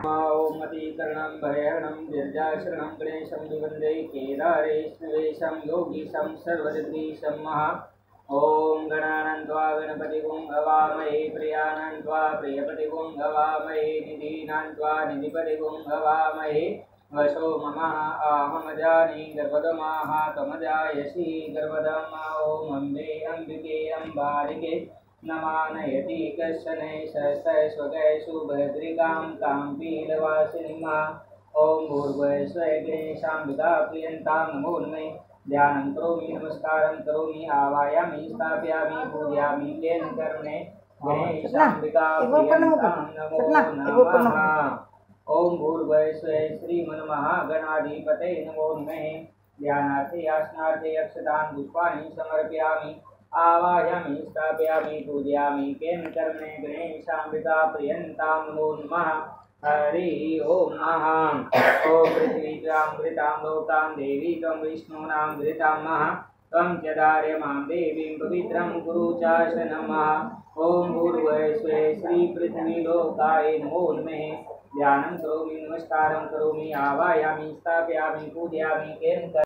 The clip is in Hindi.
ओम अतिकरणं भयहरणं गिरिजाशरणं गणेशं विवन्दे केदारेश्वरेशं योगीशं सर्वजगदीशं महा। ओम गणानन्त्वा गणपतिगुं हवामहे प्रियानन्त्वा प्रियपतिगुं हवामहे निधीनान्त्वा निधिपतिगुं हवामहे वशो मम आहमजानि गर्भदमाः त्वमजायसि गर्भदमा। ओम अम्बे अम्बिके अम्बालिके नमानयति कश्चने शस्तस्वगैषु भद्रिकां तां पीलवासिनीमा। ओम भूर्भुवस्सुः गणेशाम्बिका प्रियन्तां नमोन्मे। ध्यानं करोमि नमस्कारं करोमि आवायामि स्थापयामि पूजयामि तेन कर्मणे गणेशाम्बिका प्रियन्तां नमो नमः। ओम भूर्भुवस्सुः श्रीमन्महागणाधिपतये नमो नमः। ध्यानार्थे आसनार्थे अक्षतान् पुष्पाणि समर्पयामि आवाहयामि स्थापयामि पूजयामि केन कर्मणे गणेशाम्बिका प्रियन्तां नमो नमः। हरि ओम नमः। ओम पृथ्वी त्वां घृतां लोकां देवी त्वं विष्णूनां घृतां नमः। त्वं च धारयमां देवीं पवित्रं कुरु चाशनमः। ओम भूर्भुवस्सुः श्रीपृथ्वीलोकाय नमो नमः। ध्यानं करोमि नमस्कारं करोमि आवाहयामि स्थापयामि पूजयामि केन